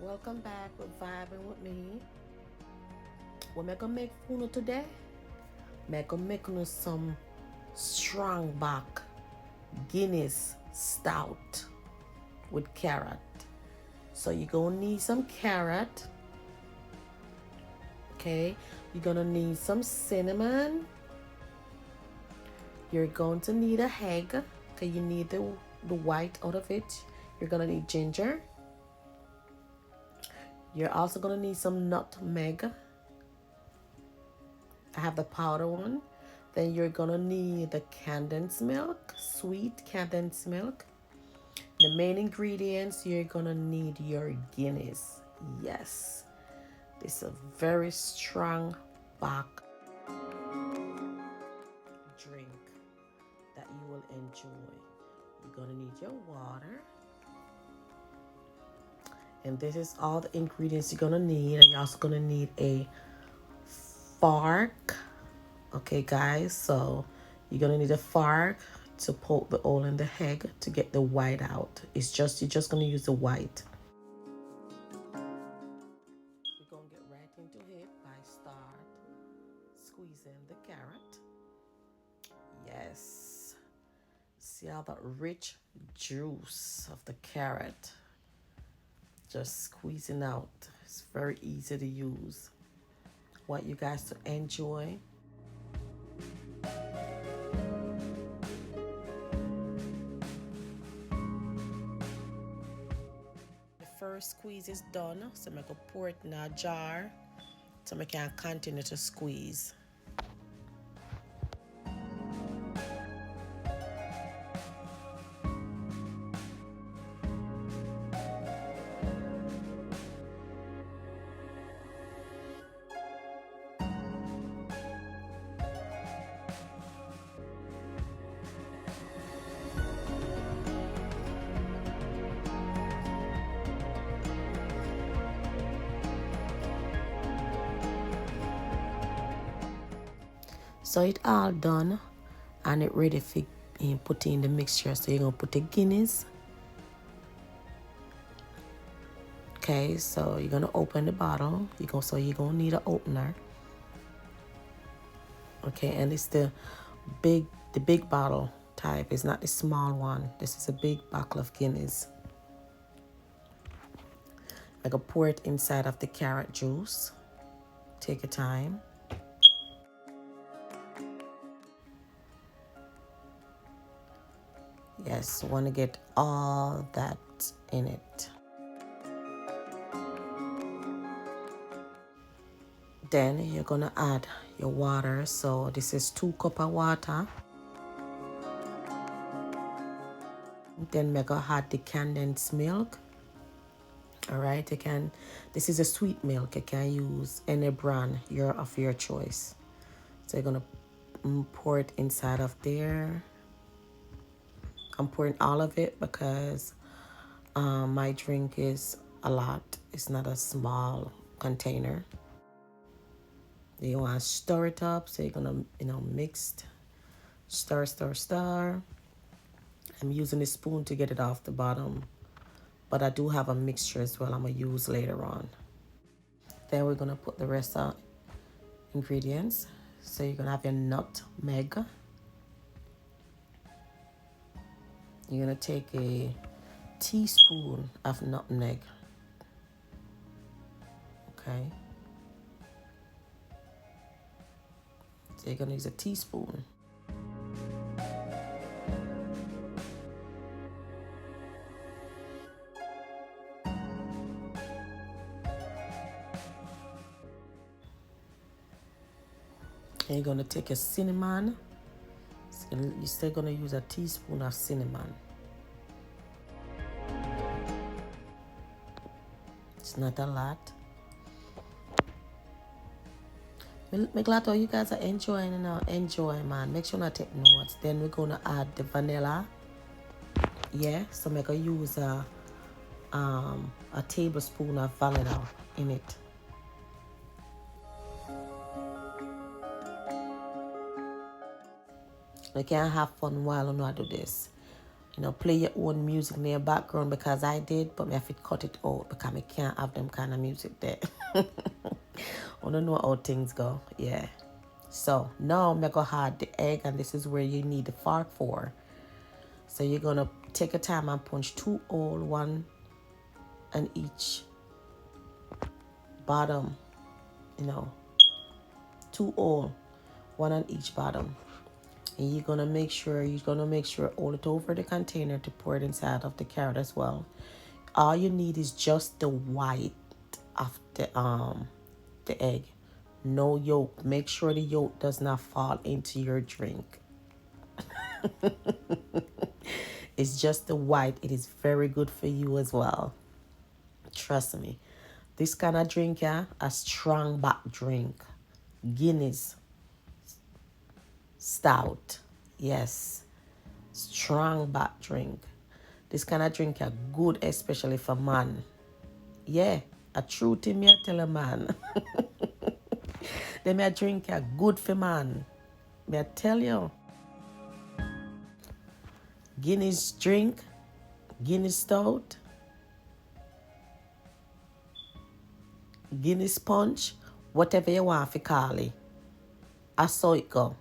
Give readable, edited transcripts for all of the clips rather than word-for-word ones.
Welcome back with Vibing with me. What am I gonna make for you today? I'm gonna make you some strong back Guinness stout with carrot. So you're gonna need some carrot. Okay, you're gonna need some cinnamon. You're going to need a egg. Okay, you need the white out of it. You're gonna need ginger. You're also gonna need some nutmeg. I have the powder one. Then you're gonna need the condensed milk, sweet condensed milk. The main ingredients, you're gonna need your Guinness. Yes, this is a very strong back drink that you will enjoy. You're gonna need your water. And this is all the ingredients you're gonna need. And you're also gonna need a fork. Okay, guys, so you're gonna need a fork to poke the hole in the egg to get the white out. You're just gonna use the white. We're gonna get right into it by start squeezing the carrot. Yes, see all that rich juice of the carrot just squeezing out. It's very easy to use. Want you guys to enjoy. The first squeeze is done, so I can pour it in a jar so I can continue to squeeze. So it all done and it ready for put in the mixture. So you're gonna put the Guinness. Okay, so you're gonna open the bottle. So you're gonna need an opener. Okay, and it's the big bottle type. It's not the small one. This is a big bottle of Guinness. I'm gonna pour it inside of the carrot juice. Take your time. Yes, want to get all that in it. Then you're gonna add your water. So this is 2 cups of water. Then we're gonna add the condensed milk. All right, this is a sweet milk. You can use any brand of your choice. So you're gonna pour it inside of there. I'm pouring all of it because my drink is a lot. It's not a small container. You want to stir it up, so you're gonna mix, stir. I'm using a spoon to get it off the bottom, but I do have a mixture as well I'm gonna use later on. Then we're gonna put the rest of ingredients. So you're gonna have your nutmeg. You're gonna take a teaspoon of nutmeg. Okay. So you're gonna use a teaspoon. And you're gonna take a cinnamon. You're still gonna use a teaspoon of cinnamon. It's not a lot. I'm glad you guys are enjoying enjoy, man. Make sure not take notes. Then we're gonna add the vanilla. Yeah, so I'm gonna use a tablespoon of vanilla in it. You can have fun while you do this. You know, play your own music in your background because I did, but I have to cut it out because I can't have them kind of music there. I don't know how things go. Yeah. So now I'm going to add the egg, and this is where you need the fork for. So you're going to take a time and punch 2 holes, one on each bottom, you know, 2 holes, one on each bottom. And you're going to make sure all it over the container to pour it inside of the carrot as well. All you need is just the white of the egg. No yolk. Make sure the yolk does not fall into your drink. It's just the white. It is very good for you as well. Trust me. This kind of drink, yeah, a strong back drink. Guinness stout. Yes. Strong back drink. This kind of drink are good, especially for man. Yeah. A true thing me I tell a man. Them a drink are good for man. Me I tell you. Guinness drink. Guinness stout. Guinness punch. Whatever you want to call it. I saw it go.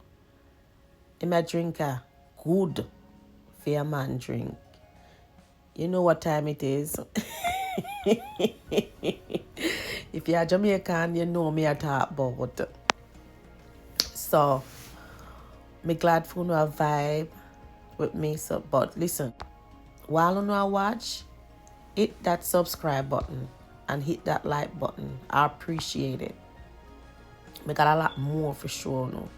Them a drink are good for a man drink. You know what time it is. If you're Jamaican, you know me I talk about. So, me glad for you have vibe with me. So, but listen, while you watch, hit that subscribe button and hit that like button. I appreciate it. We got a lot more for sure now.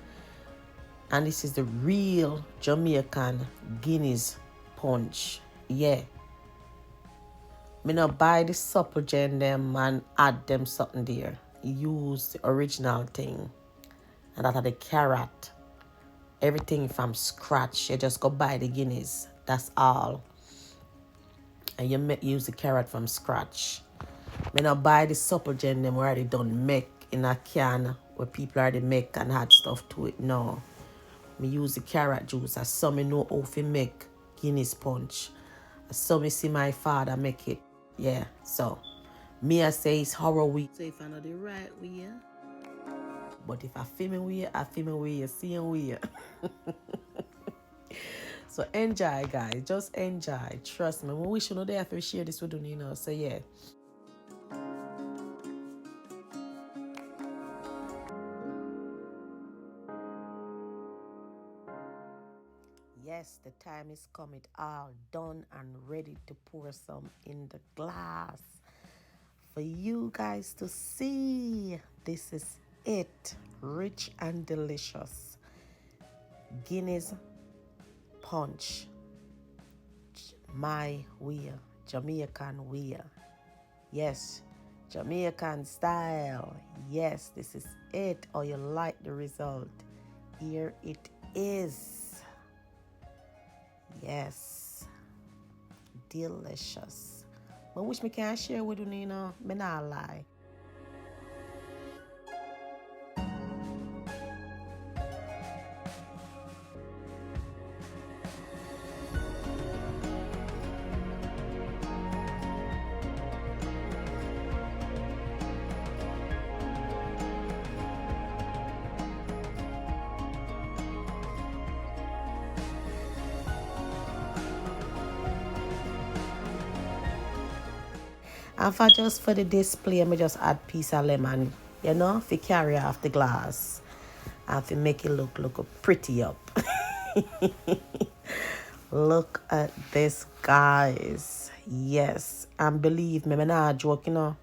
And this is the real Jamaican Guinness punch. Yeah. Me not buy the supplement them and add them something there. Use the original thing. And that are the carrot. Everything from scratch. You just go buy the Guinness. That's all. And you use the carrot from scratch. Me not buy the supplement them already done make in a can where people already make and add stuff to it. No. Me use the carrot juice. As some me know how to make Guinness punch. As some me see my father make it. Yeah, so me I say it's horror week. So if I know the right way, but if I feel me way, I feel me way, same way. So enjoy, guys. Just enjoy. Trust me. We should know they have to share this with you, know. So yeah. Yes, the time is coming. All done and ready to pour some in the glass for you guys to see. This is it. Rich and delicious. Guinness punch. My way. Jamaican way. Yes. Jamaican style. Yes, this is it. Or you like the result. Here it is. Yes. Delicious. I wish me can share with you, Nina. Me not lie. And for just for the display, I just add piece of lemon, you know, to carry off the glass. And to make it look pretty up. Look at this, guys. Yes. And believe me, I'm not joking, you know.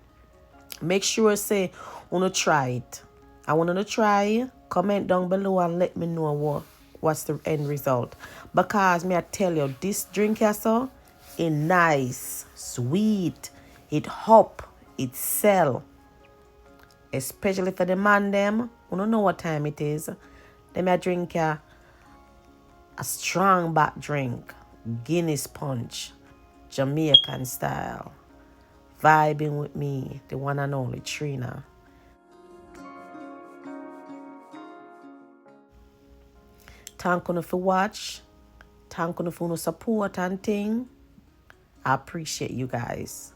Make sure say, wanna try it. I want to try. Comment down below and let me know what's the end result. Because me I tell you, this drink here so, it nice, sweet, it hop, it sell. Especially for the man them, you don't know what time it is. Them I drink a strong back drink, Guinness punch, Jamaican style. Vibing with me, the one and only TRENA. Thank you for watch. Thank you for your support and thing. I appreciate you guys.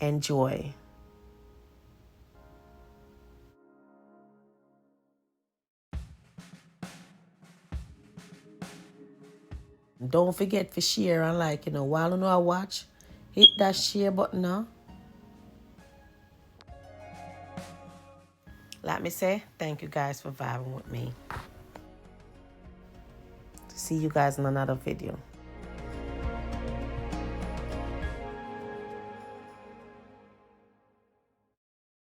Enjoy. Don't forget to share and like, while you know I watch, hit that share button now. Let me say, thank you guys for vibing with me. See you guys in another video.